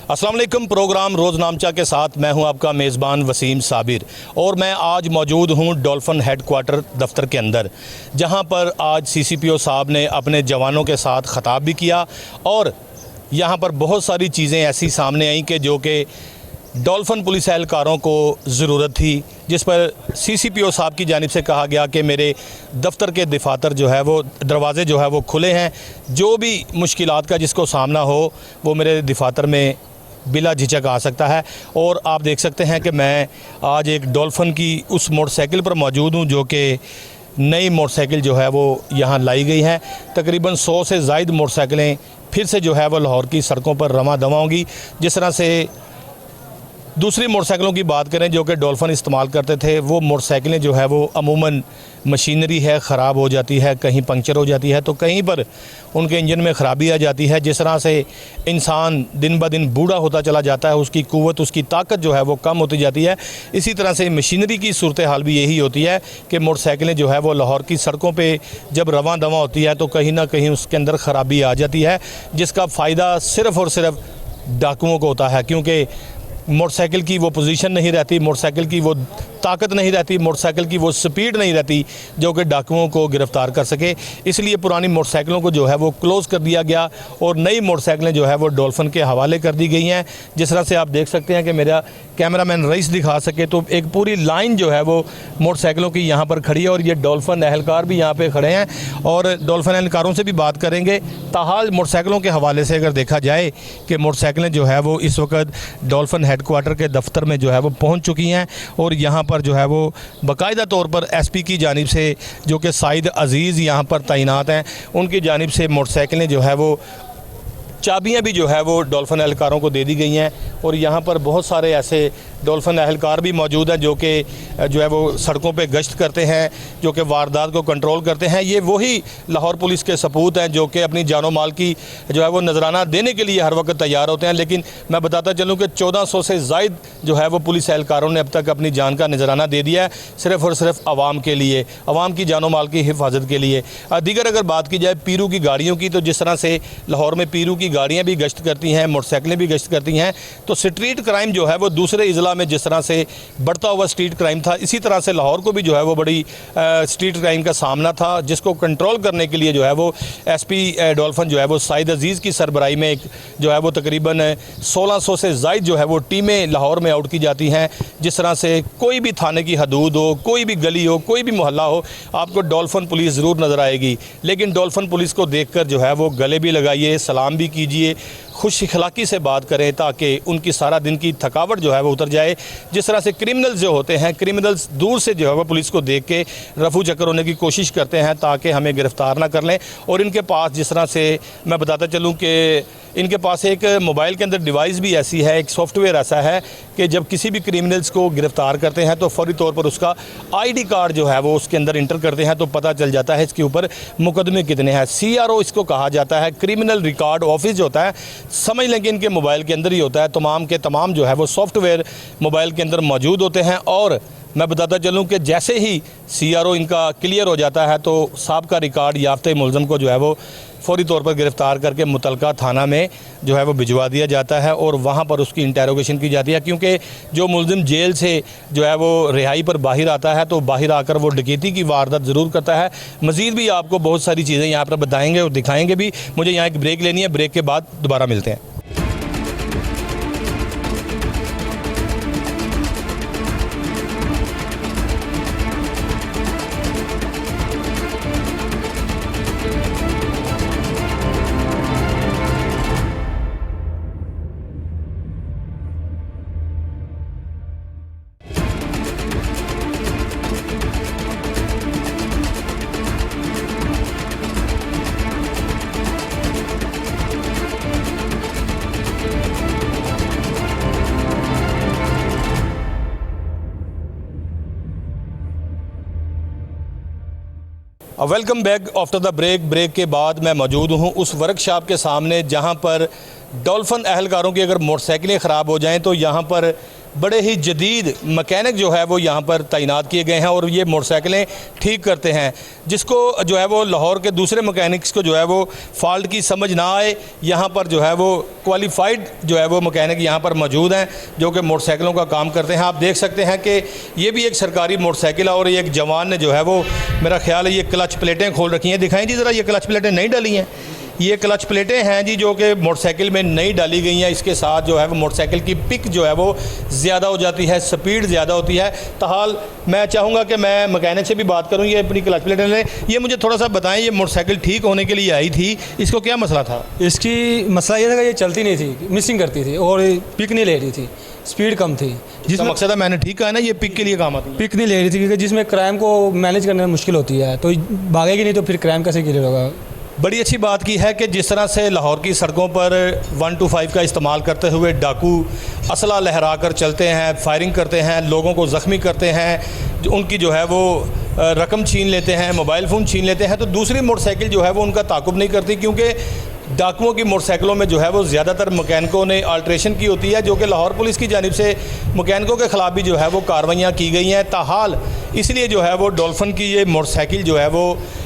अस्सलाम वालेकुम। प्रोग्राम रोज़नामचा के साथ मैं हूं आपका मेज़बान वसीम साबिर और मैं आज मौजूद हूं डॉल्फिन हेडक्वार्टर दफ्तर के अंदर, जहां पर आज CCPO साहब ने अपने जवानों के साथ ख़ताब भी किया और यहां पर बहुत सारी चीज़ें ऐसी सामने आई कि जो कि डॉल्फिन पुलिस एहलकारों को ज़रूरत थी, जिस पर CCPO साहब की जानिब से कहा गया कि मेरे दफ्तर के दफातर जो है वो दरवाज़े जो है वो खुले हैं, जो भी मुश्किलात का जिसको सामना हो वो मेरे दफातर में बिला झिझक आ सकता है। और आप देख सकते हैं कि मैं आज एक डॉल्फिन की उस मोटरसाइकिल पर मौजूद हूँ जो कि नई मोटरसाइकिल जो है वो यहाँ लाई गई है। तकरीबन 100 से ज़ायद मोटरसाइकिलें फिर से जो है वो लाहौर की सड़कों पर रवां दवा होंगी। जिस तरह से दूसरी मोटरसाइकिलों की बात करें जो कि डॉल्फिन इस्तेमाल करते थे, वो मोटरसाइकिलें जो है वो अमूमन मशीनरी है ख़राब हो जाती है, कहीं पंक्चर हो जाती है तो कहीं पर उनके इंजन में ख़राबी आ जाती है। जिस तरह से इंसान दिन ब दिन बूढ़ा होता चला जाता है, उसकी क़ुव्वत, उसकी ताकत जो है वो कम होती जाती है। इसी तरह से मशीनरी की सूरत हाल भी यही होती है कि मोटरसाइकिलें जो है वो लाहौर की सड़कों पर जब रवां दवा होती है तो कहीं ना कहीं उसके अंदर ख़राबी आ जाती है, जिसका फ़ायदा सिर्फ़ और सिर्फ डाकुओं को होता है, क्योंकि मोटरसाइकिल की वो पोजीशन नहीं रहती, मोटरसाइकिल की वो ताकत नहीं रहती, मोटरसाइकिल की वो स्पीड नहीं रहती जो कि डाकुओं को गिरफ़्तार कर सके। इसलिए पुरानी मोटरसाइकिलों को जो है वो क्लोज़ कर दिया गया और नई मोटरसाइकिलें जो है वो डॉल्फिन के हवाले कर दी गई हैं। जिस तरह से आप देख सकते हैं कि मेरा कैमरामैन रईस दिखा सके तो एक पूरी लाइन जो है वो मोटरसाइकिलों की यहाँ पर खड़ी है और ये डॉल्फिन एहलकार भी यहाँ पर खड़े हैं और डॉल्फिन एहलकारों से भी बात करेंगे। ताहाल मोटरसाइकिलों के हवाले से अगर देखा जाए कि मोटरसाइकिलें जो है वो इस वक्त डॉल्फिन हेडक्वार्टर के दफ्तर में जो है वो पहुँच चुकी हैं और यहाँ पर जो है वो बाकायदा तौर पर SP की जानिब से जो कि साइद अज़ीज़ यहाँ पर तैनात हैं, उनकी जानिब से मोटरसाइकिलें जो है वो चाबियाँ भी जो है वो डॉल्फिन एहलकारों को दे दी गई हैं। और यहाँ पर बहुत सारे ऐसे डॉल्फिन एहलकार भी मौजूद हैं जो कि जो है वो सड़कों पे गश्त करते हैं, जो कि वारदात को कंट्रोल करते हैं। ये वही लाहौर पुलिस के सपूत हैं जो कि अपनी जानो माल की जो है वो नजराना देने के लिए हर वक्त तैयार होते हैं। लेकिन मैं बताता चलूँ कि 1400 से ज़ायद जो है वो पुलिस एहलकारों ने अब तक अपनी जान का नजराना दे दिया है, सिर्फ़ और सिर्फ आवाम के लिए, आवाम की जानो माल की हिफाजत के लिए। दीगर अगर बात की जाए पीरू की गाड़ियों की, तो जिस तरह से लाहौर में पीरू की गाड़ियाँ भी गश्त करती हैं, मोटरसाइकिलें भी गश्त करती हैं, तो स्ट्रीट क्राइम जो है वो दूसरे इज़ला में जिस तरह से बढ़ता हुआ स्ट्रीट क्राइम था, इसी तरह से लाहौर को भी जो है वो बड़ी स्ट्रीट क्राइम का सामना था, जिसको कंट्रोल करने के लिए जो है वो SP डॉल्फिन जो है वो साइद अज़ीज़ की सरबराही में एक जो है वो तकरीबन 1600 से ज़ायद जो है वो टीमें लाहौर में आउट की जाती हैं। जिस तरह से कोई भी थाने की हदूद हो, कोई भी गली हो, कोई भी मोहल्ला हो, आपको डॉल्फिन पुलिस ज़रूर नज़र आएगी। लेकिन डॉल्फिन पुलिस को देखकर जो है वो गले भी लगाइए, सलाम भी कीजिए, खुश इखलाकी से बात करें ताकि उनकी सारा दिन की थकावट जो है वो उतर जाए। जिस तरह से क्रिमिनल्स जो होते हैं, क्रिमिनल्स दूर से जो है वो पुलिस को देख के रफू चक्कर होने की कोशिश करते हैं ताकि हमें गिरफ़्तार ना कर लें। और इनके पास जिस तरह से मैं बताता चलूँ कि इनके पास एक मोबाइल के अंदर डिवाइस भी ऐसी है, एक सॉफ्टवेयर ऐसा है कि जब किसी भी क्रिमिनल्स को गिरफ़्तार करते हैं तो फौरी तौर पर उसका ID कार्ड जो है वो उसके अंदर इंटर करते हैं तो पता चल जाता है इसके ऊपर मुकदमे कितने हैं। CRO इसको कहा जाता है, क्रिमिनल रिकॉर्ड ऑफिस जो होता है, समझ लें कि इनके मोबाइल के अंदर ही होता है। तमाम के तमाम जो है वो सॉफ्टवेयर मोबाइल के अंदर मौजूद होते हैं और मैं बताता चलूँ कि जैसे ही CRO इनका क्लियर हो जाता है तो साहब रिकॉर्ड याफ्ते मुलज़म को जो है वो फौरी तौर पर गिरफ़्तार करके मुतलका थाना में जो है वो भिजवा दिया जाता है और वहाँ पर उसकी इंटेरोगेशन की जाती है। क्योंकि जो मुलज़िम जेल से जो है वो रिहाई पर बाहर आता है तो बाहर आकर वो डकैती की वारदात ज़रूर करता है। मज़ीद भी आपको बहुत सारी चीज़ें यहाँ पर बताएँगे और दिखाएँगे भी। मुझे यहाँ एक ब्रेक लेनी है, ब्रेक के बाद दोबारा मिलते हैं। Welcome back after the break. Break के बाद मैं मौजूद हूँ उस वर्कशॉप के सामने जहाँ पर डॉल्फिन एहलकारों की अगर मोटरसाइकिलें ख़राब हो जाएं तो यहाँ पर बड़े ही जदीद मकैनिक जो है वो यहाँ पर तैनात किए गए हैं और ये मोटरसाइकिलें ठीक करते हैं। जिसको जो है वो लाहौर के दूसरे मकैनिक्स को जो है वो फ़ॉल्ट की समझ ना आए, यहाँ पर जो है वो क्वालिफाइड जो है वो मकैनिक यहाँ पर मौजूद हैं जो कि मोटरसाइकिलों का काम करते हैं। आप देख सकते हैं कि ये भी एक सरकारी मोटरसाइकिल है और एक जवान ने जो है वो, मेरा ख्याल है ये क्लच प्लेटें खोल रखी हैं। दिखाएँ जी ज़रा, ये क्लच प्लेटें नहीं डाली हैं, ये क्लच प्लेटें हैं जी जो कि मोटरसाइकिल में नहीं डाली गई हैं। इसके साथ जो है वो मोटरसाइकिल की पिक जो है वो ज़्यादा हो जाती है, स्पीड ज़्यादा होती है। ताहाल मैं चाहूँगा कि मैं मकैनिक से भी बात करूँ, ये अपनी क्लच प्लेटें लें। ये मुझे थोड़ा सा बताएं, ये मोटरसाइकिल ठीक होने के लिए आई थी, इसको क्या मसला था? इसकी मसला ये था कि ये चलती नहीं थी, मिसिंग करती थी और पिक नहीं ले रही थी, स्पीड कम थी। जिसका मकसद है, मैंने ठीक कहा ना, ये पिक के लिए काम आती है। पिक नहीं ले रही थी क्योंकि जिसमें क्राइम को मैनेज करने में मुश्किल होती है, तो भागेगी नहीं तो फिर क्राइम कैसे क्लियर होगा। बड़ी अच्छी बात की है कि जिस तरह से लाहौर की सड़कों पर 125 का इस्तेमाल करते हुए डाकू असला लहरा कर चलते हैं, फायरिंग करते हैं, लोगों को ज़ख्मी करते हैं, जो उनकी जो है वो रकम छीन लेते हैं, मोबाइल फ़ोन छीन लेते हैं, तो दूसरी मोटरसाइकिल जो है वो उनका ताक़ुब नहीं करती, क्योंकि डाकुओं की मोटरसाइकिलों में जो है वो ज़्यादातर मकैनिकों ने अल्ट्रेशन की होती है, जो कि लाहौर पुलिस की जानिब से मकैनिकों के ख़िलाफ़ भी जो है वो कार्रवाइयाँ की गई हैं। ताहाल इसलिए जो है वो डॉल्फिन की ये मोटरसाइकिल जो है वो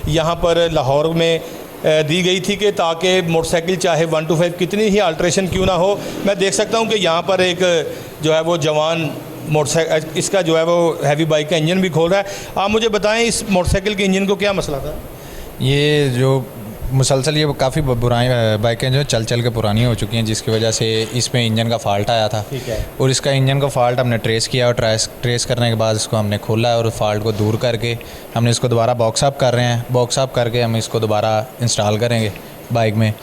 यहाँ पर लाहौर में दी गई थी कि ताकि मोटरसाइकिल चाहे 125 कितनी ही अल्ट्रेशन क्यों ना हो। मैं देख सकता हूँ कि यहाँ पर एक जो है वो जवान मोटरसाइकिल, इसका जो है वो हैवी बाइक का इंजन भी खोल रहा है। आप मुझे बताएं, इस मोटरसाइकिल के इंजन को क्या मसला था? ये जो मुसलसल ये काफ़ी बाइकें जो चल चल के पुरानी हो चुकी हैं, जिसकी वजह से इसमें इंजन का फ़ाल्ट आया था। ठीक है। और इसका इंजन का फ़ाल्ट हमने ट्रेस किया और ट्रेस करने के बाद इसको हमने खोला और फ़ाल्ट को दूर करके हमने इसको दोबारा बॉक्स अप कर रहे हैं। बॉक्स अप करके हम इसको दोबारा इंस्टॉल करेंगे बाइक में,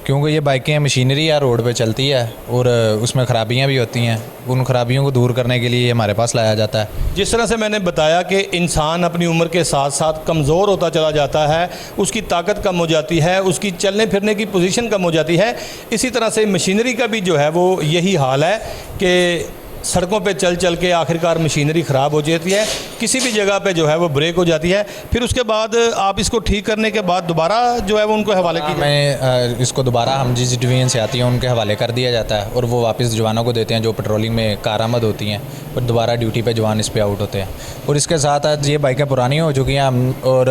क्योंकि ये बाइकें मशीनरी या रोड पे चलती है और उसमें ख़राबियाँ भी होती हैं। उन ख़राबियों को दूर करने के लिए हमारे पास लाया जाता है। जिस तरह से मैंने बताया कि इंसान अपनी उम्र के साथ साथ कमज़ोर होता चला जाता है, उसकी ताकत कम हो जाती है, उसकी चलने फिरने की पोजीशन कम हो जाती है। इसी तरह से मशीनरी का भी जो है वो यही हाल है कि सड़कों पे चल चल के आखिरकार मशीनरी ख़राब हो जाती है, किसी भी जगह पे जो है वो ब्रेक हो जाती है। फिर उसके बाद आप इसको ठीक करने के बाद दोबारा जो है वो उनको हवाले की मैं इसको दोबारा हम जिस डिवीजन से आती हैं उनके हवाले कर दिया जाता है और वो वापस जवानों को देते हैं जो पेट्रोलिंग में कारआमद होती हैं, और दोबारा ड्यूटी पे जवान इस पे आउट होते हैं। और इसके साथ आज ये बाइकें पुरानी हो चुकी हैं और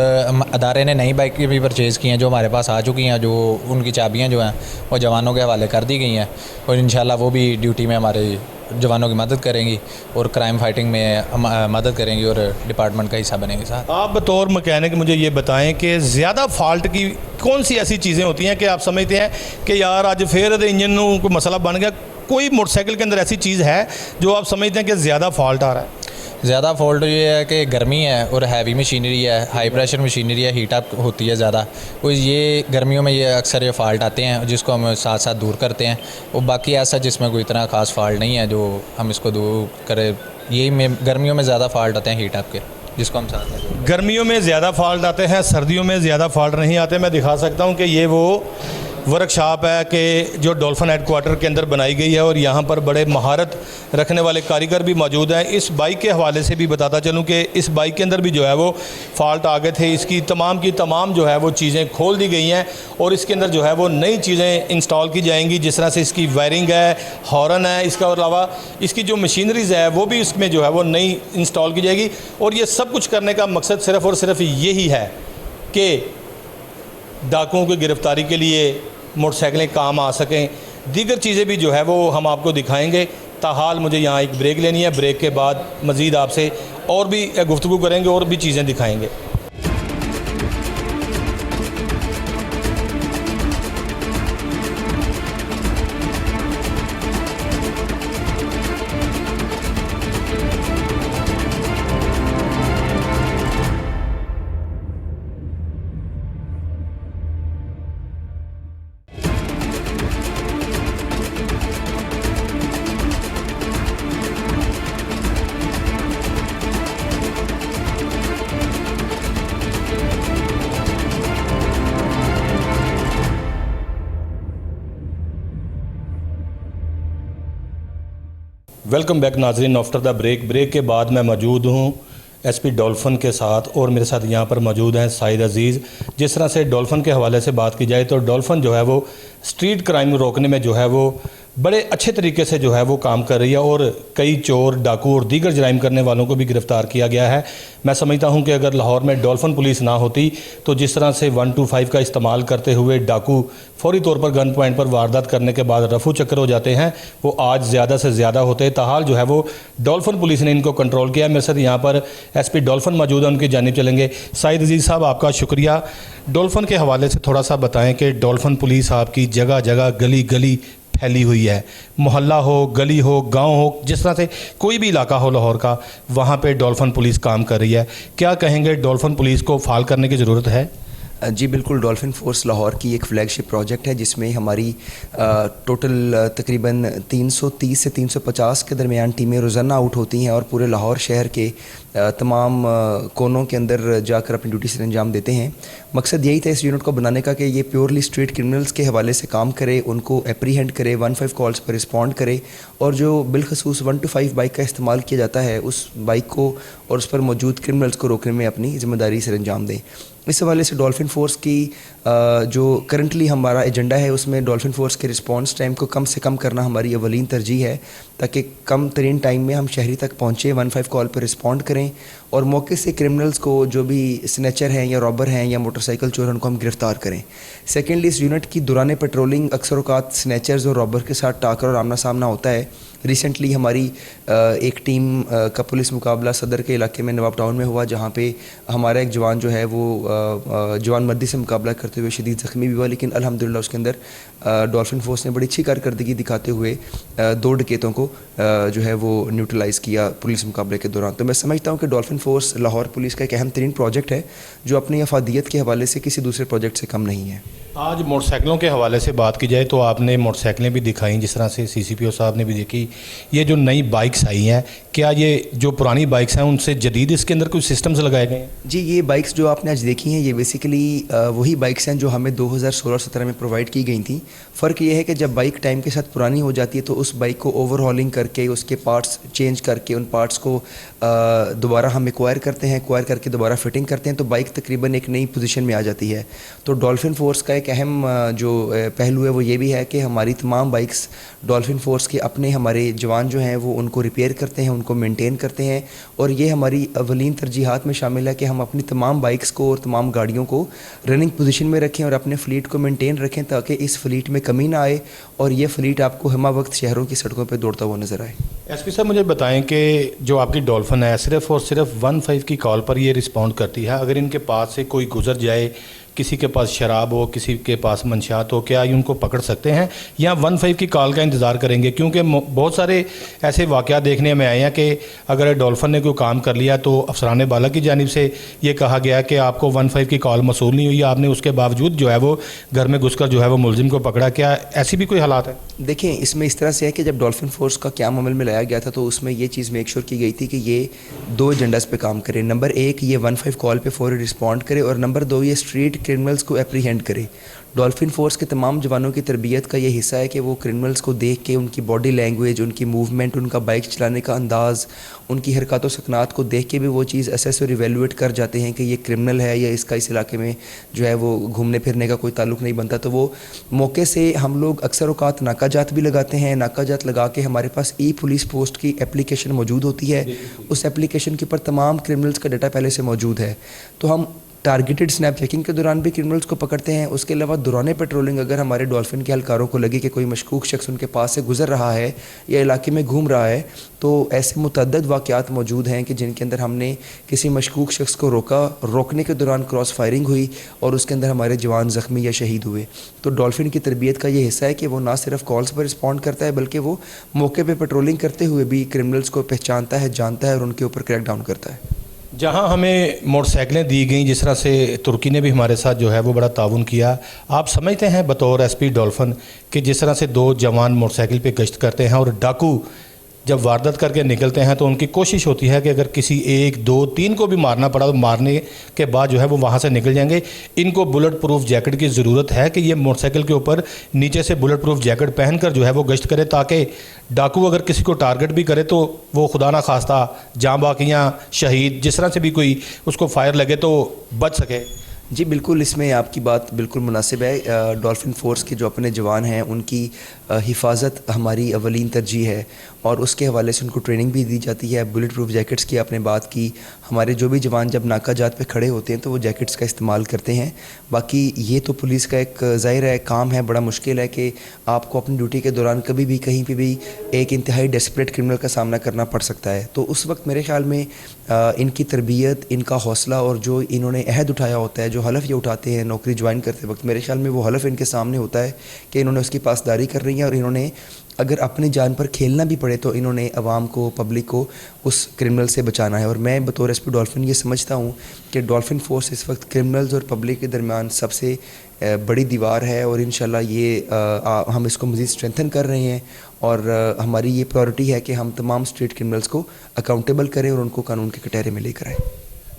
अदारे ने नई बाइकें भी परचेज़ की हैं जो हमारे पास आ चुकी हैं, जो उनकी चाबियाँ जो हैं वो जवानों के हवाले कर दी गई हैं और इंशाल्लाह वो भी ड्यूटी में हमारे जवानों की मदद करेंगी और क्राइम फाइटिंग में मदद करेंगी और डिपार्टमेंट का हिस्सा बनेंगे। साथ आप बतौर मैकेनिक मुझे ये बताएं कि ज़्यादा फॉल्ट की कौन सी ऐसी चीज़ें होती हैं कि आप समझते हैं कि यार अज फिर इंजन को मसला बन गया? कोई मोटरसाइकिल के अंदर ऐसी चीज़ है जो आप समझते हैं कि ज़्यादा फॉल्ट आ रहा है? ज़्यादा फॉल्ट ये है कि गर्मी है और हैवी मशीनरी है, हाई प्रेशर मशीनरी है, हीट अप होती है ज़्यादा। और ये गर्मियों में ये अक्सर ये फ़ाल्ट आते हैं जिसको हम साथ साथ दूर करते हैं। और बाकी ऐसा जिसमें कोई इतना ख़ास फ़ाल्ट नहीं है जो हम इसको दूर करें। यही में गर्मियों में ज़्यादा फ़ाल्ट आते हैं हीट अप के, जिसको हम साथ में गर्मियों में ज़्यादा फॉल्ट आते हैं, सर्दियों में ज़्यादा फॉल्ट नहीं आते। मैं दिखा सकता हूँ कि ये वो वर्कशॉप है कि जो डॉल्फिन हेडक्वार्टर के अंदर बनाई गई है और यहाँ पर बड़े महारत रखने वाले कारीगर भी मौजूद हैं। इस बाइक के हवाले से भी बताता चलूँ कि इस बाइक के अंदर भी जो है वो फॉल्ट आ गए थे। इसकी तमाम की तमाम जो है वो चीज़ें खोल दी गई हैं और इसके अंदर जो है वो नई चीज़ें इंस्टॉल की जाएंगी, जिस तरह से इसकी वायरिंग है, हॉर्न है, इसका अलावा इसकी जो मशीनरीज़ है वो भी इसमें जो है वो नई इंस्टॉल की जाएगी। और ये सब कुछ करने का मकसद सिर्फ़ और सिर्फ यही है कि डाकुओं की गिरफ़्तारी के लिए मोटरसाइकिलें काम आ सकें। दीगर चीज़ें भी जो है वो हम आपको दिखाएंगे। ताहाल मुझे यहाँ एक ब्रेक लेनी है, ब्रेक के बाद मज़ीद आपसे और भी गुफ्तगू करेंगे और भी चीज़ें दिखाएंगे। वेलकम बैक नाजरीन। आफ्टर द ब्रेक के बाद मैं मौजूद हूँ एसपी डॉल्फिन के साथ और मेरे साथ यहाँ पर मौजूद हैं साहिद अजीज़। जिस तरह से डॉल्फिन के हवाले से बात की जाए तो डॉल्फिन जो है वो स्ट्रीट क्राइम रोकने में जो है वो बड़े अच्छे तरीके से जो है वो काम कर रही है और कई चोर, डाकू और दीगर जराइम करने वालों को भी गिरफ़्तार किया गया है। मैं समझता हूं कि अगर लाहौर में डॉल्फिन पुलिस ना होती तो जिस तरह से 125 का इस्तेमाल करते हुए डाकू फौरी तौर पर गन पॉइंट पर वारदात करने के बाद रफू चक्कर हो जाते हैं, वो आज ज़्यादा से ज़्यादा होते। ताहाल जो है वो डॉल्फिन पुलिस ने इनको कंट्रोल किया। मेरे साथ यहाँ पर एसपी डॉल्फिन मौजूद है, उनकी जानिब चलेंगे। साहिद अजीज़ साहब, आपका शुक्रिया। डॉल्फिन के हवाले से थोड़ा सा बताएं कि डॉल्फिन पुलिस आपकी जगह जगह गली गली फैली हुई है, मोहल्ला हो, गली हो, गांव हो, जिस तरह से कोई भी इलाका हो लाहौर का, वहाँ पे डॉल्फिन पुलिस काम कर रही है। क्या कहेंगे, डॉल्फिन पुलिस को फाल करने की ज़रूरत है? जी बिल्कुल, डॉल्फिन फोर्स लाहौर की एक फ्लैगशिप प्रोजेक्ट है जिसमें हमारी टोटल तकरीबन 330 से 350 के दरमियान टीमें रोज़ाना आउट होती हैं और पूरे लाहौर शहर के तमाम कोनों के अंदर जाकर अपनी ड्यूटी से अंजाम देते हैं। मकसद यही था इस यूनिट को बनाने का कि ये प्योरली स्ट्रीट क्रिमिनल्स के हवाले से काम करे, उनको एप्रीहेंड करे, 15 कॉल्स पर रिस्पॉन्ड करे और जो बिलखसूस 125 बाइक का इस्तेमाल किया जाता है उस बाइक को और उस पर मौजूद क्रिमिनल्स को रोकने में अपनी ज़िम्मेदारी से अंजाम दें। इस हवाले से डॉल्फिन फोर्स की जो करंटली हमारा एजेंडा है उसमें डॉल्फिन फोर्स के रिस्पांस टाइम को कम से कम करना हमारी अवलीन तरजीह है, ताकि कम तरीन टाइम में हम शहरी तक पहुँचे, 15 कॉल पर रिस्पॉन्ड करें और मौके से क्रिमिनल्स को, जो भी स्नैचर हैं या रॉबर हैं या मोटरसाइकिल चोर हैं, उनको हम गिरफ़्तार करें। सेकेंडली, इस यूनिट की दौरान पेट्रोलिंग अक्सर औक़ात स्नैचर्स और रॉबर के साथ टाकर और आमना सामना होता है। रिसेंटली हमारी एक टीम का पुलिस मुकाबला सदर के इलाके में नवाब टाउन में हुआ, जहाँ पे हमारा एक जवान जो है वो जवान मर्दी से मुकाबला करते हुए शदीद ज़ख्मी भी हुआ, लेकिन अल्हम्दुलिल्लाह उसके अंदर डॉल्फिन फोर्स ने बड़ी अच्छी कारकर्दगी दिखाते हुए 2 डकैतों को जो है वो न्यूट्रलाइज़ किया पुलिस मुकाबले के दौरान। तो मैं समझता हूँ कि डॉल्फिन फोर्स लाहौर पुलिस का एक अहम तरीन प्रोजेक्ट है जो अपनी अफादियत के हवाले से किसी दूसरे प्रोजेक्ट से कम नहीं है। आज मोटरसाइकिलों के हवाले से बात की जाए तो आपने मोटरसाइकिलें भी दिखाई, जिस तरह से CCPO साहब ने भी देखी। ये जो नई बाइक्स आई हैं, क्या ये जो पुरानी बाइक्स हैं उनसे जदीद इसके अंदर कुछ सिस्टम्स लगाए गए हैं? जी, ये बाइक्स जो आपने आज देखी हैं ये बेसिकली वही बाइक्स हैं जो हमें 2016-17 में प्रोवाइड की गई थी। फ़र्क ये है कि जब बाइक टाइम के साथ पुरानी हो जाती है तो उस बाइक को ओवरहॉलिंग करके, उसके पार्ट्स चेंज करके, उन पार्ट्स को दोबारा हम एक्वायर करते हैं, एक्वायर करके दोबारा फिटिंग करते हैं, तो बाइक तकरीबन एक नई पोजीशन में आ जाती है। तो डॉल्फिन फोर्स का एक अहम जो पहलू है वो ये भी है कि हमारी तमाम बाइक्स डॉल्फिन फोर्स के अपने हमारे जवान जो हैं वो उनको रिपेयर करते हैं, उनको मेंटेन करते हैं और ये हमारी अवलीन तरजीहात में शामिल है कि हम अपनी तमाम बाइक्स को और तमाम गाड़ियों को रनिंग पोजीशन में रखें और अपने फ़्लीट को मेंटेन रखें, ताकि इस फ़्लीट में कमी ना आए और ये फ़्लीट आपको हमा वक्त शहरों की सड़कों पर दौड़ता हुआ नज़र आए। एसपी साहब, मुझे बताएं कि जो आपकी डॉल्फिन है सिर्फ़ और सिर्फ 15 की कॉल पर ये रिस्पॉन्ड करती है। अगर इनके पास से कोई गुजर जाए, किसी के पास शराब हो, किसी के पास मंशात हो, क्या ये उनको पकड़ सकते हैं या 15 की कॉल का इंतज़ार करेंगे? क्योंकि बहुत सारे ऐसे वाक़यात देखने में आए हैं कि अगर डॉल्फिन ने कोई काम कर लिया तो अफसरान बाला की जानिब से ये कहा गया कि आपको 15 की कॉल मसूल नहीं हुई, आपने उसके बावजूद जो है वो घर में घुसकर जो है वो मुलजिम को पकड़ा। क्या ऐसी भी कोई हालात है? देखें, इसमें इस तरह से है कि जब डॉल्फिन फोर्स का क़याम अमल में लाया गया था तो उसमें ये चीज़ मेक श्योर की गई थी कि ये 2 एजेंडाज़ पे काम करे। नंबर 1, ये 15 कॉल पे फौरी रिस्पॉन्ड करे और नंबर 2, ये स्ट्रीट क्रिमिनल्स को एप्रीहेंड करे। डॉल्फिन फोर्स के तमाम जवानों की तरबियत का ये हिस्सा है कि वो क्रिमिनल्स को देख के उनकी बॉडी लैंग्वेज, उनकी मूवमेंट, उनका बाइक चलाने का अंदाज़, उनकी हरकत व सकनात को देख के भी वो चीज़ असेस और इवेलुएट कर जाते हैं कि ये क्रिमिनल है या इसका इस इलाके में जो है वो घूमने फिरने का कोई ताल्लुक़ नहीं बनता। तो वो मौके से हम लोग अक्सर औक़ात नाकाजात भी लगाते हैं। नाकाजात लगा के हमारे पास पुलिस पोस्ट की एप्लीकेशन मौजूद होती है, उस एप्लीकेशन के ऊपर तमाम क्रिमिनल्स का डाटा पहले से मौजूद है। तो हम टारगेटेड स्नैप चेकिंग के दौरान भी क्रिमिनल्स को पकड़ते हैं। उसके अलावा दौरान पेट्रोलिंग अगर हमारे डॉल्फिन के एहलकारों को लगे कि कोई मशकूक शख्स उनके पास से गुजर रहा है या इलाके में घूम रहा है, तो ऐसे मुतअद्दिद वाक़यात मौजूद हैं कि जिनके अंदर हमने किसी मशकूक शख्स को रोका, रोकने के दौरान क्रॉस फायरिंग हुई और उसके अंदर हमारे जवान ज़ख्मी या शहीद हुए। तो डॉल्फिन की तरबियत का ये हिस्सा है कि वो ना सिर्फ कॉल्स पर रिस्पॉन्ड करता है बल्कि वो मौके पर पेट्रोलिंग करते हुए भी क्रिमिनल्स को पहचानता है, जानता है और उनके ऊपर क्रैक डाउन करता है। जहां हमें मोटरसाइकिलें दी गई, जिस तरह से तुर्की ने भी हमारे साथ जो है वो बड़ा ताउन किया, आप समझते हैं बतौर एसपी डॉल्फिन कि जिस तरह से 2 जवान मोटरसाइकिल पे गश्त करते हैं और डाकू जब वारदात करके निकलते हैं तो उनकी कोशिश होती है कि अगर किसी 1, 2, 3 को भी मारना पड़ा तो मारने के बाद जो है वो वहाँ से निकल जाएंगे। इनको बुलेट प्रूफ जैकेट की ज़रूरत है कि ये मोटरसाइकिल के ऊपर नीचे से बुलेट प्रूफ जैकेट पहनकर जो है वो गश्त करे, ताकि डाकू अगर किसी को टारगेट भी करे तो वो खुदा ना खास्ता जाँ बाकियाँ शहीद जिस तरह से भी कोई उसको फायर लगे तो बच सके। जी बिल्कुल, इसमें आपकी बात बिल्कुल मुनासिब है। डॉल्फिन फोर्स के जो अपने जवान हैं उनकी हिफाजत हमारी अवलीन तरजीह है और उसके हवाले से उनको ट्रेनिंग भी दी जाती है। बुलेट प्रूफ जैकेट्स की आपने बात की, हमारे जो भी जवान जब नाका जात पे खड़े होते हैं तो वो जैकेट्स का इस्तेमाल करते हैं। बाकी ये तो पुलिस का एक ज़ाहिर है काम है, बड़ा मुश्किल है कि आपको अपनी ड्यूटी के दौरान कभी भी कहीं पे भी एक इंतहाई डेस्परेट क्रिमिनल का सामना करना पड़ सकता है। तो उस वक्त मेरे ख्याल में इनकी तरबियत, इनका हौसला और जो इन्होंने अहद उठाया होता है, जो हलफ ये उठाते हैं नौकरी ज्वाइन करते वक्त, मेरे ख्याल में वो हलफ इनके सामने होता है कि इन्होंने उसकी पासदारी कर रही है और इन्होंने अगर अपनी जान पर खेलना भी पड़े तो इन्होंने अवाम को, पब्लिक को उस क्रिमिनल से बचाना है। और मैं बतौर एसपी डॉल्फिन ये समझता हूँ कि डॉल्फिन फोर्स इस वक्त क्रिमिनल्स और पब्लिक के दरमियान सबसे बड़ी दीवार है और इंशाल्लाह ये हम इसको मज़ीद स्ट्रेंथन कर रहे हैं और हमारी ये प्रायोरिटी है कि हम तमाम स्ट्रीट क्रिमिनल्स को अकाउंटेबल करें और उनको कानून के कटहरे में लेकर आएँ।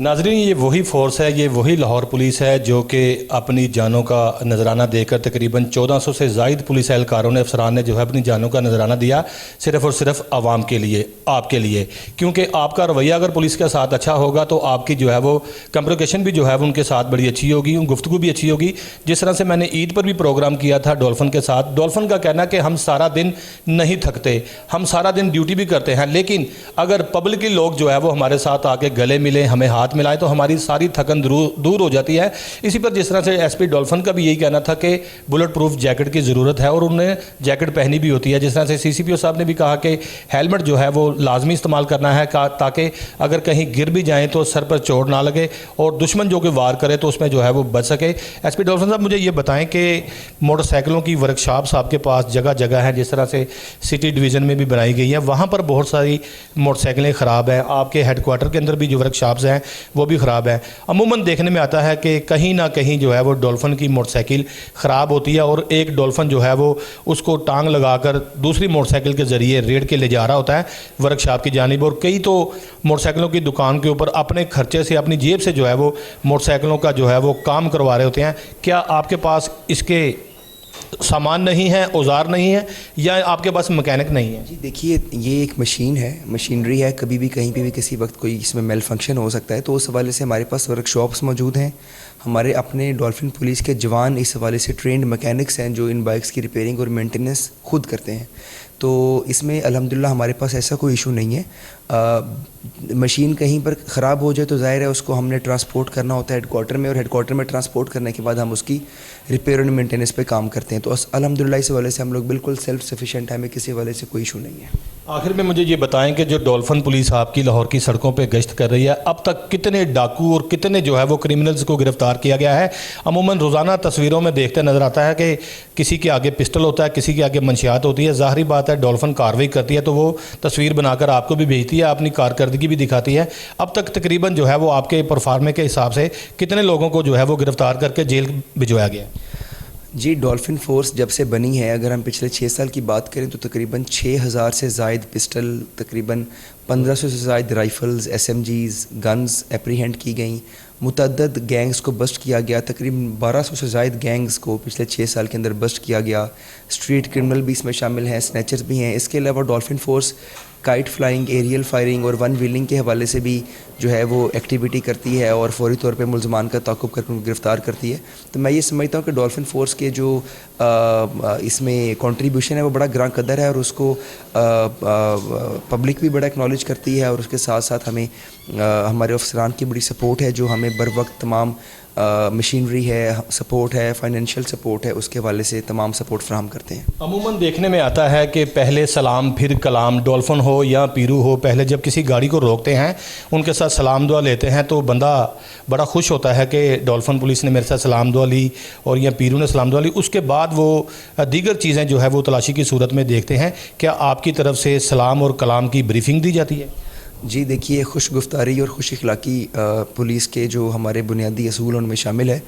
नाज़रीन, ये वही फ़ोर्स है, ये वही लाहौर पुलिस है जो कि अपनी जानों का नजराना देकर तकरीबन 1400 से ज़ायद पुलिस एहलकारों ने, अफसरान ने जो है अपनी जानों का नजराना दिया सिर्फ़ और सिर्फ आवाम के लिए, आपके लिए। क्योंकि आपका रवैया अगर पुलिस के साथ अच्छा होगा तो आपकी जो है वो कम्युनिकेशन भी जो है वो उनके साथ बड़ी अच्छी होगी, गुफ्तगू भी अच्छी होगी। जिस तरह से मैंने ईद पर भी प्रोग्राम किया था डॉल्फिन के साथ, डॉल्फिन का कहना कि हम सारा दिन नहीं थकते, हम सारा दिन ड्यूटी भी करते हैं, लेकिन अगर पब्लिकली लोग जो है वो हमारे साथ आके गले मिले, हमें हाथ मिलाए तो हमारी सारी थकन दूर हो जाती है। इसी पर जिस तरह से एसपी डॉल्फिन का भी यही कहना था कि बुलेट प्रूफ जैकेट की ज़रूरत है और उन्हें जैकेट पहनी भी होती है। जिस तरह से सीसीपीओ साहब ने भी कहा कि हेलमेट जो है वो लाजमी इस्तेमाल करना है ताकि अगर कहीं गिर भी जाएँ तो सर पर चोट ना लगे और दुश्मन जो कि वार करे तो उसमें जो है वो बच सके। एसपी डॉल्फिन साहब मुझे ये बताएँ कि मोटरसाइकिलों की वर्कशॉप्स आपके पास जगह जगह हैं, जिस तरह से सिटी डिवीज़न में भी बनाई गई है, वहाँ पर बहुत सारी मोटरसाइकिलें ख़राब हैं। आपके हेडक्वार्टर के अंदर भी जो वर्कशॉप्स हैं वो भी ख़राब है। अमूमन देखने में आता है कि कहीं ना कहीं जो है वो डॉल्फिन की मोटरसाइकिल ख़राब होती है और एक डॉल्फिन जो है वो उसको टांग लगाकर दूसरी मोटरसाइकिल के ज़रिए रेड़ के ले जा रहा होता है वर्कशॉप की जानिब। और कई तो मोटरसाइकिलों की दुकान के ऊपर अपने खर्चे से, अपनी जेब से जो है वो मोटरसाइकिलों का जो है वो काम करवा रहे होते हैं। क्या आपके पास इसके सामान नहीं है, औजार नहीं है, या आपके पास मैकेनिक नहीं है? जी देखिए, ये एक मशीन है, मशीनरी है, कभी भी कहीं पे भी किसी वक्त कोई इसमें मेल फंक्शन हो सकता है। तो उस हवाले से हमारे पास वर्कशॉप्स मौजूद हैं। हमारे अपने डॉल्फिन पुलिस के जवान इस हवाले से ट्रेंड मैकेनिक्स हैं जो इन बाइक्स की रिपेयरिंग और मेंटेनेंस खुद करते हैं। तो इसमें अल्हम्दुलिल्लाह हमारे पास ऐसा कोई इशू नहीं है। मशीन कहीं पर ख़राब हो जाए तो ज़ाहिर है उसको हमने ट्रांसपोर्ट करना होता है हेडक्वार्टर में, और हेडक्वार्टर में ट्रांसपोर्ट करने के बाद हम उसकी रिपेयर और मेंटेनेंस पे काम करते हैं। तो अल्हम्दुलिल्लाह इस हवाले से हम लोग बिल्कुल सेल्फ सफिशिएंट हैं, हमें किसी हवाले से कोई इशू नहीं है। आखिर में मुझे ये बताएं कि जो डॉल्फिन पुलिस आपकी लाहौर की सड़कों पे गश्त कर रही है, अब तक कितने डाकू और कितने जो है वो क्रिमिनल्स को गिरफ्तार किया गया है? अमूमन रोज़ाना तस्वीरों में देखते नज़र आता है कि किसी के आगे पिस्टल होता है, किसी के आगे मंशियात होती है। ज़ाहिर बात है डॉल्फिन कार्रवाई करती है तो वो तस्वीर बनाकर आपको भी भेजती है, अपनी कारकर्दगी भी दिखाती है। अब तक तकरीबन जो है वो आपके परफॉर्मे के हिसाब से कितने लोगों को जो है वो गिरफ्तार करके जेल भिजवाया गया? जी, डॉल्फिन फोर्स जब से बनी है, अगर हम पिछले 6 साल की बात करें तो तकरीबन 6000 से ज़ायद पिस्टल, तकरीबन 1500 से ज़ायद राइफ़ल्स, SMGs, गन्स एप्रीहेंड की गई। मुतअद्दद गैंग्स को बस्ट किया गया, तकरीबन 1200 से ज़ायद गैंग्स को पिछले 6 साल के अंदर बस्ट किया गया। स्ट्रीट क्रिमिनल भी इसमें शामिल हैं, स्नैचर्स भी हैं। इसके अलावा dolphin force kite flying, aerial firing और वन व्हीलिंग के हवाले से भी जो है वो एक्टिविटी करती है और फौरी तौर पे मुल्ज़मान का ताक़ुब करके उनको गिरफ़्तार करती है। तो मैं ये समझता हूँ कि डॉल्फिन फोर्स के जो इसमें कंट्रीब्यूशन है वो बड़ा ग्रां कदर है और उसको पब्लिक भी बड़ा एक्नॉलेज करती है, और उसके साथ साथ हमें हमारे अफसरान की बड़ी सपोर्ट है जो हमें बर वक्त तमाम मशीनरी है, सपोर्ट है, फाइनेंशियल सपोर्ट है, उसके हवाले से तमाम सपोर्ट फ्राहम करते हैं। अमूमन देखने में आता है कि पहले सलाम फिर कलाम, डॉल्फिन हो या पीरू हो, पहले जब किसी गाड़ी को रोकते हैं उनके साथ सलाम दुआ लेते हैं तो बंदा बड़ा खुश होता है कि डॉल्फिन पुलिस ने मेरे साथ सलाम दुआ ली और या पीरू ने सलाम दुआ ली। उसके बाद वो दीगर चीज़ें जो है वो तलाशी की सूरत में देखते हैं। क्या आपकी तरफ से सलाम और कलाम की ब्रीफिंग दी जाती है? जी देखिए, खुश गुफ्तारी और खुश इखलाकी पुलिस के जो हमारे बुनियादी असूल उनमें शामिल है।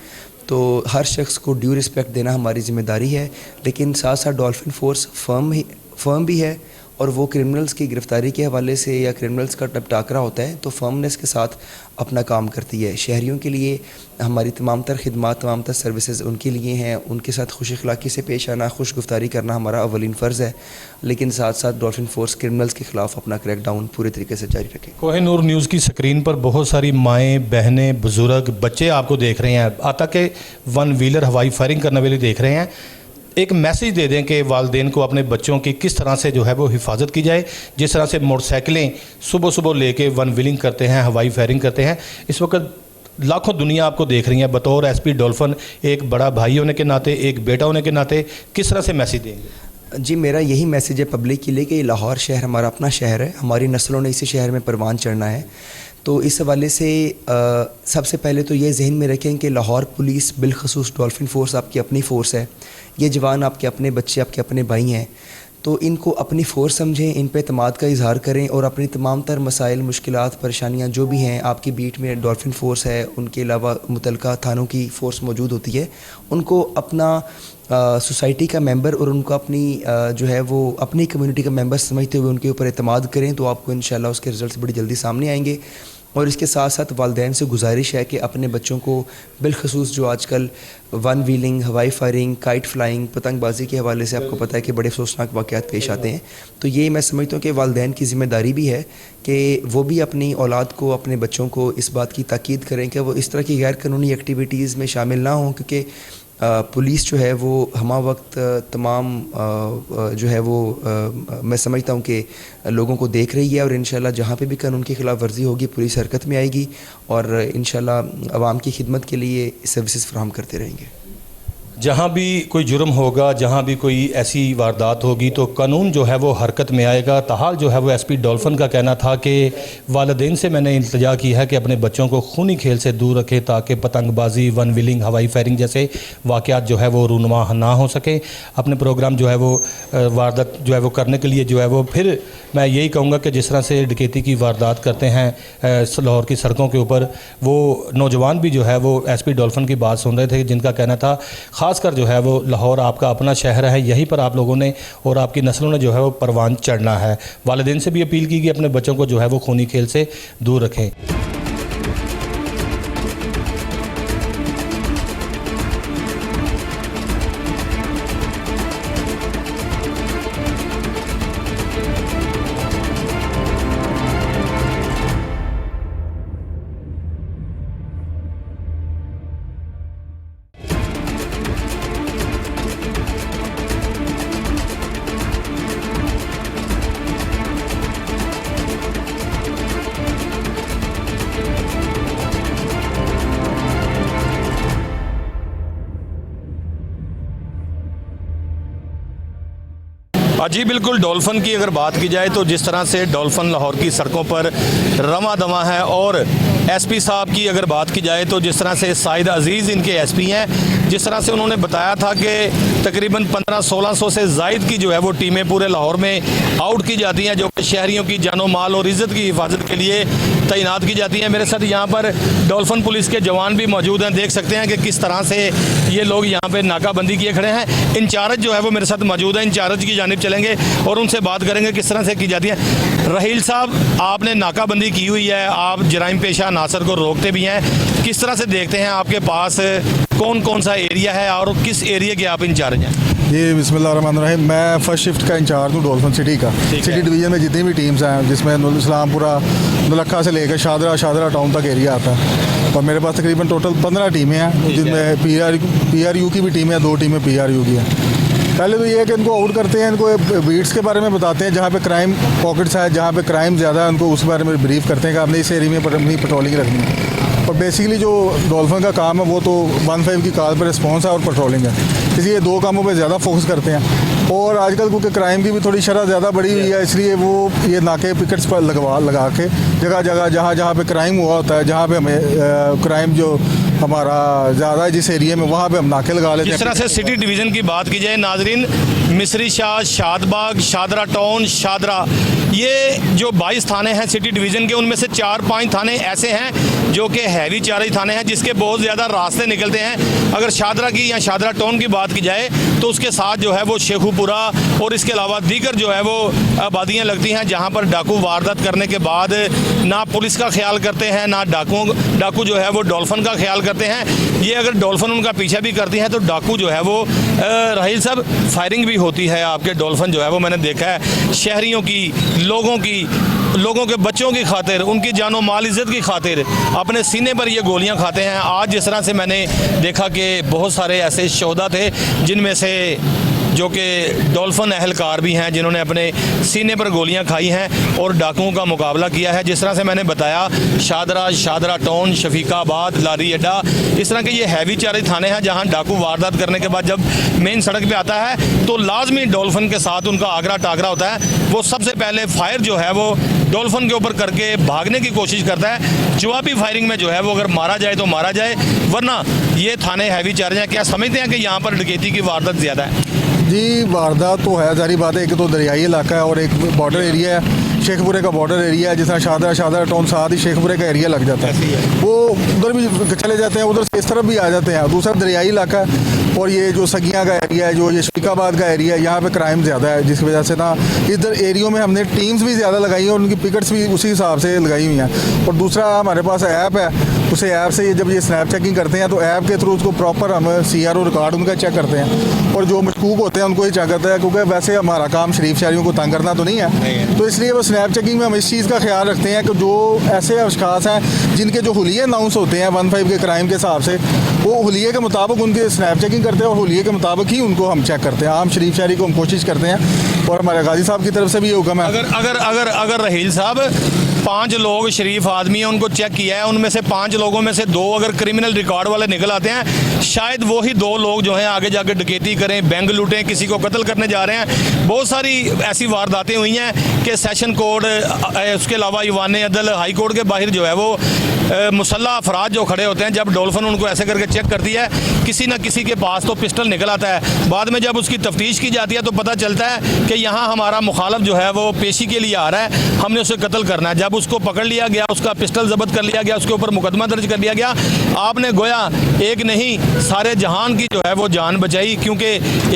तो हर शख्स को ड्यू रिस्पेक्ट देना हमारी ज़िम्मेदारी है, लेकिन साथ साथ डॉल्फिन फोर्स फर्म भी है और वो क्रिमिनल्स की गिरफ्तारी के हवाले से या क्रिमिनल्स का टाकरा होता है तो फर्मनेस के साथ अपना काम करती है। शहरियों के लिए हमारी तमाम तर खिदमात, तमाम तर सर्विसेज उनके लिए हैं, उनके साथ खुश अखलाक़ी से पेश आना, खुश गुफ्तारी करना हमारा अवलिन फ़र्ज़ है, लेकिन साथ साथ डॉल्फिन फोर्स क्रिमिनल्स के ख़िलाफ़ अपना क्रैकडाउन पूरे तरीके से जारी रखे। कोहिनूर न्यूज़ की स्क्रीन पर बहुत सारी माएँ, बहनें, बुज़ुर्ग, बच्चे आपको देख रहे हैं, आता के वन व्हीलर हवाई फायरिंग करने वाले देख रहे हैं। एक मैसेज दे दें कि वालिदैन को अपने बच्चों की किस तरह से जो है वो हिफाजत की जाए। जिस तरह से मोटरसाइकिलें सुबह सुबह लेके वन व्हीलिंग करते हैं, हवाई फायरिंग करते हैं, इस वक्त लाखों दुनिया आपको देख रही है। बतौर एसपी डॉल्फिन, एक बड़ा भाई होने के नाते, एक बेटा होने के नाते, किस तरह से मैसेज देंगे? जी, मेरा यही मैसेज है पब्लिक के लिए कि लाहौर शहर हमारा अपना शहर है, हमारी नस्लों ने इसी शहर में परवान चढ़ना है। तो इस हवाले से सबसे पहले तो ये जहन में रखें कि लाहौर पुलिस, बिलखसूस डॉल्फिन फ़ोर्स आपकी अपनी फ़ोर्स है। ये जवान आपके अपने बच्चे, आपके अपने भाई हैं, तो इनको अपनी फ़ोर्स समझें, इन पे एतमाद का इजहार करें और अपनी तमाम तर मसाइल, मुश्किलात, परेशानियाँ जो भी हैं, आपकी बीट में डॉल्फिन फ़ोर्स है, उनके अलावा मुतलका थानों की फ़ोर्स मौजूद होती है, उनको अपना सोसाइटी का मेंबर और उनको अपनी जो है वो अपनी कम्युनिटी का मेंबर समझते हुए उनके ऊपर एतमाद करें, तो आपको इंशाल्लाह उसके रिज़ल्ट बड़ी जल्दी सामने आएंगे। और इसके साथ साथ वालिदैन से गुजारिश है कि अपने बच्चों को बिलखसूस जो आजकल वन व्हीलिंग, हवाई फायरिंग, काइट फ्लाइंग, पतंगबाजी के हवाले से आपको पता है कि बड़े अफसोसनाक वाक़यात पेश आते हैं, तो ये मैं समझता हूँ कि वालिदैन की ज़िम्मेदारी भी है कि वो भी अपनी औलाद को, अपने बच्चों को इस बात की ताकीद करें कि वो इस तरह की गैर कानूनी एक्टिविटीज़ में शामिल ना हों, क्योंकि पुलिस जो है वो हमा वक्त तमाम जो है वो मैं समझता हूँ कि लोगों को देख रही है और इंशाल्लाह जहाँ पे भी कानून की खिलाफ वर्जी होगी पुलिस हरकत में आएगी और इंशाल्लाह आवाम की खिदमत के लिए सर्विसेज फराहम करते रहेंगे। जहाँ भी कोई जुर्म होगा, जहाँ भी कोई ऐसी वारदात होगी तो कानून जो है वो हरकत में आएगा। ताहाल जो है वो एसपी डॉल्फिन का कहना था कि वालिदैन से मैंने इल्तिजा की है कि अपने बच्चों को खूनी खेल से दूर रखें ताकि पतंगबाजी, वन व्हीलिंग, हवाई फायरिंग जैसे वाक़यात जो है वो रूनुमा ना हो सके। अपने प्रोग्राम जो है वो वारदात जो है वो करने के लिए जो है वो फिर मैं यही कहूँगा कि जिस तरह से डकैती की वारदात करते हैं लाहौर की सड़कों के ऊपर, वो नौजवान भी जो है वो एसपी डॉल्फिन की बात सुन रहे थे, जिनका कहना था खासकर जो है वो लाहौर आपका अपना शहर है, यहीं पर आप लोगों ने और आपकी नस्लों ने जो है वो परवान चढ़ना है। वालिदैन से भी अपील की कि अपने बच्चों को जो है वो खूनी खेल से दूर रखें। जी बिल्कुल, डॉल्फिन की अगर बात की जाए तो जिस तरह से डॉल्फिन लाहौर की सड़कों पर रमा दमा है, और एसपी साहब की अगर बात की जाए तो जिस तरह से साहिद अजीज़ इनके एसपी हैं, जिस तरह से उन्होंने बताया था कि तकरीबन 1500-1600 से ज़ायद की जो है वो टीमें पूरे लाहौर में आउट की जाती हैं, जो कि शहरियों की जानो माल और इज़्ज़त की हिफाजत के लिए तैनात की जाती हैं। मेरे साथ यहाँ पर डॉल्फिन पुलिस के जवान भी मौजूद हैं, देख सकते हैं कि किस तरह से ये लोग यहाँ पर नाकाबंदी किए खड़े हैं। इंचार्ज जो है वो मेरे साथ मौजूद है, इंचार्ज की जानिब चलेंगे और उनसे बात करेंगे किस तरह से की जाती है। रहील साहब, आपने नाकाबंदी की हुई है, आप जराइम पेशा नासर को रोकते भी हैं, किस तरह से देखते हैं आपके पास कौन कौन सा एरिया है और किस एरिया के आप इंचार्ज हैं? जी बिस्मिल्लाहिर्रहमानिर्रहीम, मैं फर्स्ट शिफ्ट का इंचार्ज हूँ डॉल्फिन सिटी का। सिटी डिवीज़न में जितनी भी टीम्स हैं, जिसमें इस्लामपुरा, नलखा से लेकर शादरा टाउन तक एरिया आता है, और मेरे पास तकरीबन टोटल 15 टीमें हैं, जिनमें PRU की भी टीम है, 2 टीमें PRU की हैं। पहले तो ये है कि इनको आउट करते हैं, इनको बीट्स के बारे में बताते हैं, जहाँ पे क्राइम पॉकेट्स है, जहाँ पे क्राइम ज़्यादा है, उनको उस बारे में ब्रीफ करते हैं कि आपने इस एरिया में अपनी पेट्रोलिंग रखनी है। और बेसिकली जो डॉल्फिन का काम है वो तो 15 की कॉल पर रिस्पॉन्स है और पेट्रोलिंग है, इसलिए 2 कामों पे ज़्यादा फोकस करते हैं। और आजकल क्योंकि क्राइम की भी थोड़ी शरह ज़्यादा बढ़ी हुई है, इसलिए वो ये नाके पिकेट्स पर लगा के जगह जहाँ पे क्राइम हुआ होता है, जहाँ पे हमें क्राइम जो हमारा ज़्यादा है जिस एरिया में, वहाँ पे हम नाके लगा लेते हैं। जिस तरह से सिटी डिवीज़न की बात की जाए नाजरीन, मिस्री शाह, शादबाग, शादरा टाउन, शादरा, ये जो 22 थाने हैं सिटी डिवीज़न के, उनमें से 4-5 थाने ऐसे हैं जो कि हैवी चारज थाने हैं, जिसके बहुत ज़्यादा रास्ते निकलते हैं। अगर शादरा की या शादरा टाउन की बात की जाए तो उसके साथ जो है वो शेखुपुरा और इसके अलावा दीगर जो है वो आबादियाँ लगती हैं, जहाँ पर डाकू वारदात करने के बाद ना पुलिस का ख्याल करते हैं, ना डाकू जो है वो डॉल्फिन का ख्याल करते हैं। ये अगर डॉल्फिन उनका पीछा भी करती है तो डाकू जो है वो राहिल साहब फायरिंग भी होती है आपके डॉल्फिन जो है वो मैंने देखा है शहरियों की, लोगों के बच्चों की खातिर, उनकी जानो माल इज़्ज़त की खातिर अपने सीने पर ये गोलियां खाते हैं। आज जिस तरह से मैंने देखा कि बहुत सारे ऐसे शोधा थे जिनमें से जो कि डॉल्फिन अहलकार भी हैं जिन्होंने अपने सीने पर गोलियां खाई हैं और डाकुओं का मुकाबला किया है। जिस तरह से मैंने बताया शादरा टाउन, शफीकाबाद, लारी अड्डा, इस तरह के ये हैवी चारज थाने हैं जहां डाकू वारदात करने के बाद जब मेन सड़क पे आता है तो लाजमी डॉल्फिन के साथ उनका आगरा टागरा होता है। वो सबसे पहले फायर जो है वो डॉल्फिन के ऊपर करके भागने की कोशिश करता है। जवाबी फायरिंग में जो है वो अगर मारा जाए तो मारा जाए, वरना ये थाने हैवी चार्ज हैं। क्या समझते हैं कि यहाँ पर डकैती की वारदात ज़्यादा है? जी, वारदात तो है, जारी बात है। एक तो दरियाई इलाका है और एक बॉर्डर एरिया है, शेखपुरे का बॉर्डर एरिया है। जिस तरह शादरा टाउन साथ ही शेखपुरे का एरिया लग जाता है, वो उधर भी चले जाते हैं, उधर से इस तरफ भी आ जाते हैं। दूसरा दरियाई इलाका है और ये जो सगियाँ का एरिया है, जो ये शफीकाबाद का एरिया है, यहाँ पे क्राइम ज़्यादा है, जिसकी वजह से ना इधर एरियो में हमने टीम्स भी ज़्यादा लगाई हैं और उनकी पिकट्स भी उसी हिसाब से लगाई हुई हैं। और दूसरा हमारे पास ऐप है, उसे ऐप से जब ये स्नैप चेकिंग करते हैं तो ऐप के थ्रू उसको प्रॉपर हम CRO रिकॉर्ड उनका चेक करते हैं और जो मशकूक होते हैं उनको ही चेक करते हैं, क्योंकि वैसे हमारा काम शरीफ शहरियों को तंग करना तो नहीं है। तो इसलिए वो स्नैप चेकिंग में हम इस चीज़ का ख्याल रखते हैं कि जो ऐसे अशखास हैं जिनके जो हुलिये अनाउंस होते हैं 15 के क्राइम के हिसाब से, वो हुलिये के मुताबिक उनके स्नैप चेकिंग करते हैं और हुलिये के मुताबिक ही उनको हम चेक करते हैं। आम शरीफ शहरी को हम कोशिश करते हैं और हमारे गाजी साहब की तरफ से भी ये हुक्म है। अगर रहील साहब 5 लोग शरीफ आदमी हैं, उनको चेक किया है, उनमें से 5 लोगों में से 2 अगर क्रिमिनल रिकॉर्ड वाले निकल आते हैं, शायद वो ही 2 लोग जो हैं आगे जाकर डकैती करें, बैंक लूटें, किसी को कत्ल करने जा रहे हैं। बहुत सारी ऐसी वारदातें हुई हैं कि सेशन कोर्ट, उसके अलावा ईवान अदल, हाई कोर्ट के बाहर जो है वो मुसल्लह अफराद जो खड़े होते हैं, जब डॉल्फिन उनको ऐसे करके चेक करती है, किसी न किसी के पास तो पिस्टल निकल आता है। बाद में जब उसकी तफ्तीश की जाती है तो पता चलता है कि यहाँ हमारा मुखालफ जो है वो पेशी के लिए आ रहा है, हमने उसे कत्ल करना है। जब उसको पकड़ लिया गया, उसका पिस्टल जब्त कर लिया गया, उसके ऊपर मुकदमा दर्ज कर लिया गया, आपने गोया एक नहीं सारे जहान की जो है वो जान बचाई, क्योंकि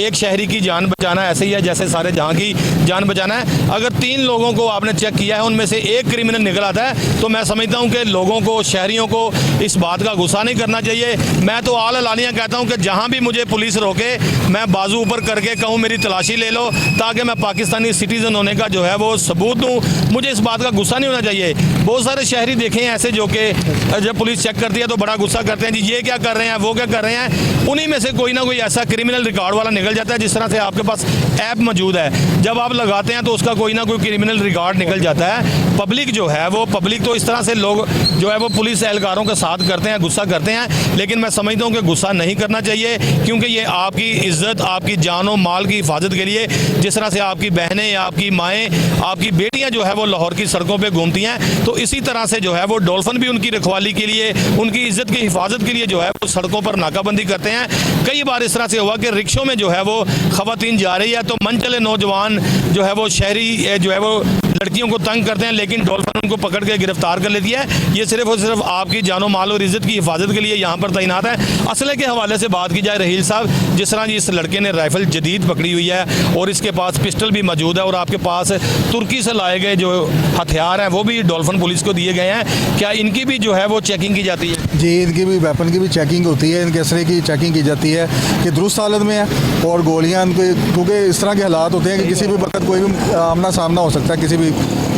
एक शहरी की जान बचाना ऐसे ही है जैसे सारे जहां की जान बचाना है। अगर 3 लोगों को आपने चेक किया है, उनमें से एक क्रिमिनल निकल आता है, तो मैं समझता हूं कि लोगों को, शहरियों को इस बात का गुस्सा नहीं करना चाहिए। मैं तो आल अलानिया कहता हूं कि जहां भी मुझे पुलिस रोके, मैं बाजू ऊपर करके कहूं मेरी तलाशी ले लो, ताकि मैं पाकिस्तानी सिटीज़न होने का जो है वो सबूत दूँ। मुझे इस बात का गुस्सा नहीं होना चाहिए। बहुत सारे शहरी देखे हैं ऐसे जो कि जब पुलिस चेक करती है तो बड़ा गुस्सा करते हैं, जी ये क्या कर रहे हैं, वो क्या कर रहे हैं। उन्हीं में से कोई ना कोई ऐसा क्रिमिनल रिकॉर्ड वाला निकल जाता है। जिस तरह से आपके पास ऐप मौजूद है, जब आप लगाते हैं तो उसका कोई ना कोई क्रिमिनल रिकॉर्ड निकल जाता है। पब्लिक जो है वो, पब्लिक तो इस तरह से लोग जो है वो पुलिस एहलकारों के साथ करते हैं, गुस्सा करते हैं, लेकिन मैं समझता हूँ कि गुस्सा नहीं करना चाहिए, क्योंकि ये आपकी इज्जत, आपकी जान और माल की हिफाजत के लिए, जिस तरह से आपकी बहनें, आपकी माएँ, आपकी बेटियाँ जो है वो लाहौर की सड़कों पर घूमती हैं, तो इसी तरह से जो है वो डॉल्फिन भी उनकी रखवाली के लिए, उनकी इज्जत की हिफाजत के लिए जो है वो सड़कों पर नाकाबंदी करते हैं। कई बार इस तरह से हुआ कि रिक्शों में जो है वो खवातीन जा रही है तो मनचले नौजवान जो है वो शहरी जो है वो लड़कियों को तंग करते हैं, लेकिन डॉल्फिन उनको पकड़ के गिरफ्तार कर लेती है। ये सिर्फ और सिर्फ आपकी जानो माल और इज्जत की हिफाजत के लिए यहाँ पर तैनात है। असले के हवाले से बात की जाए रहील साहब, जिस तरह इस लड़के ने राइफल जदीद पकड़ी हुई है और इसके पास पिस्टल भी मौजूद है और आपके पास तुर्की से लाए गए जो हथियार हैं वो भी डॉल्फिन पुलिस को दिए गए हैं, क्या इनकी भी जो है वो चेकिंग की जाती है? जी, इनकी भी वेपन की भी चेकिंग होती है, इनके असरे की चेकिंग की जाती है कि दुरुस्त हालत में है और गोलियाँ इनके, क्योंकि इस तरह के हालात होते हैं कि किसी भी वक्त कोई भी आमना सामना हो सकता है किसी भी,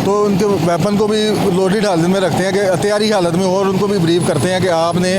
तो उनके वेपन को भी लोडेड हालत में रखते हैं कि हथियारी हालत में, और उनको भी ब्रीफ करते हैं कि आपने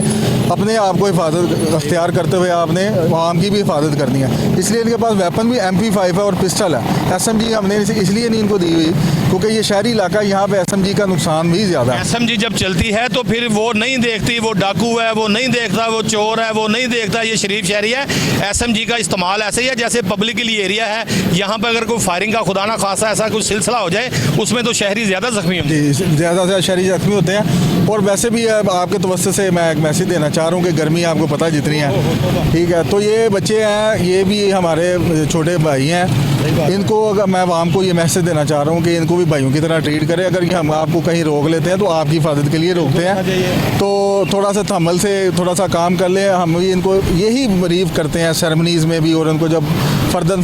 अपने आप को हिफाजत अख्तियार करते हुए आपने आवाम की भी हिफाजत करनी है। इसलिए इनके पास वेपन भी MP5 है और पिस्टल है। SMG हमने इसलिए नहीं इनको दी हुई क्योंकि ये शहरी इलाका, यहाँ पे SMG का नुकसान भी ज़्यादा है। SMG जब चलती है तो फिर वो नहीं देखती वो डाकू है, वो नहीं देखता वो चोर है, वो नहीं देखता ये शरीफ शहरी है। SMG का इस्तेमाल ऐसे ही है जैसे पब्लिकली एरिया है, यहाँ पर अगर कोई फायरिंग का खुदा ना खासा ऐसा कुछ सिलसिला हो जाए, उसमें तो शहरी ज़्यादा जख्मी होते हैं। ज़्यादा से ज़्यादा शहरी जख्मी होते हैं। और वैसे भी आपके तवज्जो से मैं एक मैसेज देना चाह रहा हूँ कि गर्मी आपको पता जितनी है, ठीक है, तो ये बच्चे हैं, ये भी हमारे छोटे भाई हैं इनको अगर मैं आवाम को ये मैसेज देना चाह रहा हूँ कि इनको भी भाइयों की तरह ट्रीट करें। अगर ये हम आपको कहीं रोक लेते हैं तो आपकी हिफाजत के लिए रोकते हैं, तो थोड़ा सा तहम्मुल से थोड़ा सा काम कर लें। हम भी इनको यही ब्रीफ करते हैं सेरेमनीज़ में भी, और उनको जब फ़र्दन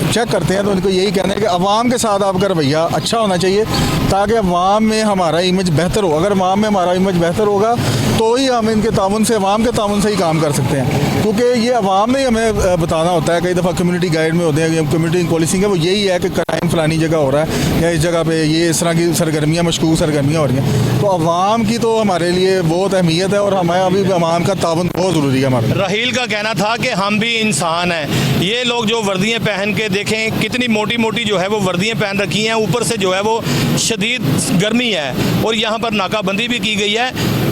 चेक करते हैं तो उनको यही कहना है कि अवाम के साथ आपका रवैया अच्छा होना चाहिए, ताकि अवाम में हमारा इमेज बेहतर हो। अगर अवाम में हमारा इमेज बेहतर होगा तो ही हम इनके ताउन से, अवाम के ताउन से ही काम कर सकते हैं, क्योंकि ये अवाम ने हमें बताना होता है। कई दफ़ा कम्युनिटी गाइड में होते हैं, कम्युनिटी पॉलिसिंग है वो यही है कि क्राइम फलानी जगह हो रहा है या इस जगह पे ये इस तरह की सरगर्मियाँ, मशकूक सरगर्मियाँ हो रही हैं। तो अवाम की तो हमारे लिए बहुत अहमियत है, और हमें अभी अवाम का ताउन बहुत ज़रूरी है हमारे। राहील का कहना था कि हम भी इंसान हैं। ये लोग जो वर्दियाँ पहन के देखें कितनी मोटी मोटी जो है वो वर्दियाँ पहन रखी हैं, ऊपर से जो है वो शदीद गर्मी है, और यहाँ पर नाकाबंदी भी की गई है।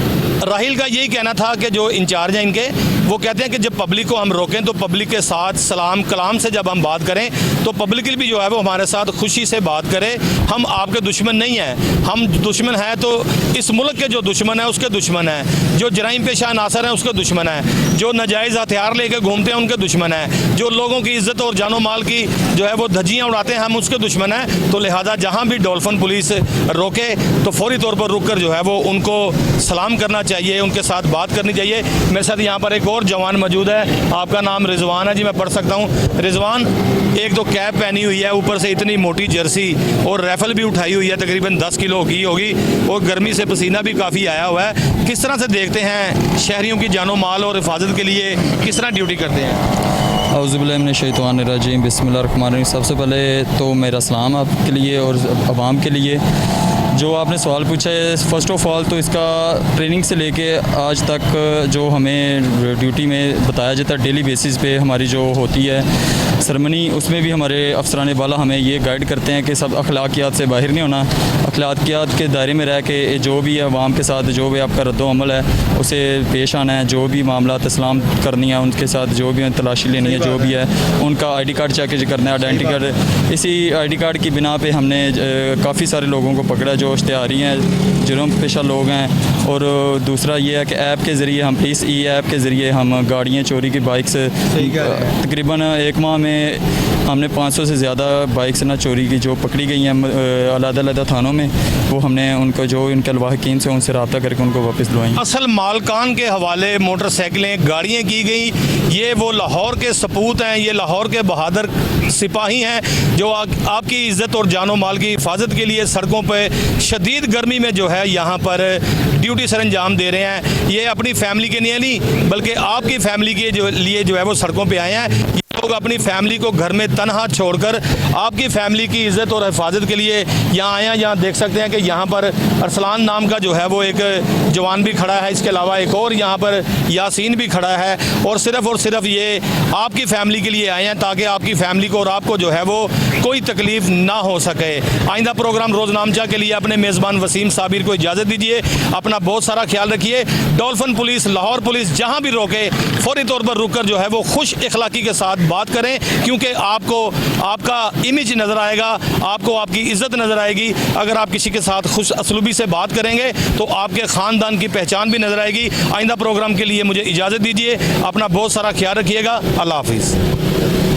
राहील का यही कहना था कि जो इंचार्ज हैं इनके, वो कहते हैं कि जब पब्लिक को हम रोकें तो पब्लिक के साथ सलाम कलाम से जब हम बात करें तो पब्लिक भी जो है वो हमारे साथ खुशी से बात करे। हम आपके दुश्मन नहीं हैं, हम दुश्मन हैं तो इस मुल्क के जो दुश्मन है उसके दुश्मन हैं, जो जराइम पेशा नासर हैं उसके दुश्मन हैं, जो नाजायज़ हथियार लेकर घूमते हैं उनके दुश्मन हैं, जो लोगों की इज़्ज़त और जानो माल की जो है वो धज्जियाँ उड़ाते हैं हम उसके दुश्मन हैं। तो लिहाजा जहाँ भी डॉल्फिन पुलिस रोके तो फौरी तौर पर रुक कर जो है वो उनको सलाम करना चाहिए, उनके साथ बात करनी चाहिए। मेरे साथ यहाँ पर एक और जवान मौजूद है, आपका नाम रिजवान है जी, मैं पढ़ सकता हूँ। रिजवान, एक तो कैप पहनी हुई है, ऊपर से इतनी मोटी जर्सी और राइफल भी उठाई हुई है, तकरीबन 10 किलो की होगी, और गर्मी से पसीना भी काफ़ी आया हुआ है। किस तरह से देखते हैं शहरियों की जानो माल और हिफाजत के लिए किस तरह ड्यूटी करते हैं? औज़ुबिल्लाहिमिनश्शैतानिर्रजीम, बिस्मिल्लाहिर्रहमानिर्रहीम। सबसे पहले तो मेरा सलाम आपके लिए और आवाम के लिए। जो आपने सवाल पूछा है, फ़र्स्ट ऑफ़ ऑल तो इसका ट्रेनिंग से लेके आज तक जो हमें ड्यूटी में बताया जाता है, डेली बेसिस पे हमारी जो होती है सरमनी, उसमें भी हमारे अफसरान बाला हमें ये गाइड करते हैं कि सब अखलाकियात से बाहर नहीं होना, अखलाकियात के दायरे में रह के जो भी अवाम के साथ जो भी आपका रद्द-ओ-अमल है उसे पेश आना है, जो भी मामला इस्लाम करनी है उनके साथ, जो भी तलाशी लेनी है, जो भी है उनका ID कार्ड चेक करना है, आइडेंटी कार्ड। इसी ID कार्ड की बिना पे हमने काफ़ी सारे लोगों को पकड़ा जो इश्तिहारी हैं, जुर्म पेशा लोग हैं। और दूसरा ये है कि ऐप के ज़रिए हम पुलिस ऐप के ज़रिए हम गाड़ियाँ चोरी की बाइक से तकरीबन एक माह में हमने 500 से ज़्यादा बाइक्स ना चोरी की जो पकड़ी गई हैं अलग-अलग थानों में, वो हमने उनको जो इनके अलवाहिकीन से उनसे रब्ता करके उनको वापस दिलवाई। असल मालकान के हवाले मोटरसाइकिलें गाड़ियाँ की गई, ये वो लाहौर के सपूत हैं, ये लाहौर के बहादुर सिपाही हैं जो आपकी इज़्ज़त और जानो माल की हिफाजत के लिए सड़कों पर शदीद गर्मी में जो है यहाँ पर ड्यूटी सर अंजाम दे रहे हैं। ये अपनी फैमिली के लिए नहीं बल्कि आपकी फैमिली के लिए जो है वो सड़कों पे आए हैं। लोग अपनी फैमिली को घर में तनहा छोड़कर आपकी फैमिली की इज़्ज़त और हिफाजत के लिए यहाँ आए हैं। यहाँ देख सकते हैं कि यहाँ पर अरसलान नाम का जो है वो एक जवान भी खड़ा है, इसके अलावा एक और यहाँ पर यासीन भी खड़ा है, और सिर्फ ये आपकी फैमिली के लिए आए हैं ताकि आपकी फैमिली को और आपको जो है वो कोई तकलीफ़ ना हो सके। आइंदा प्रोग्राम रोज़नामचा के लिए अपने मेज़बान वसीम साबिर को इजाज़त दीजिए। अपना बहुत सारा ख्याल रखिए। डॉल्फिन पुलिस, लाहौर पुलिस जहाँ भी रोके फौरी तौर पर रुक कर जो है वो खुश इखलाकी के साथ बात करें, क्योंकि आपको आपका इमेज नज़र आएगा, आपको आपकी इज़्ज़त नज़र आएगी। अगर आप किसी के साथ खुश असलूबी से बात करेंगे तो आपके ख़ानदान की पहचान भी नज़र आएगी। आइंदा प्रोग्राम के लिए मुझे इजाज़त दीजिए। अपना बहुत सारा ख्याल रखिएगा। अल्लाह हाफिज़।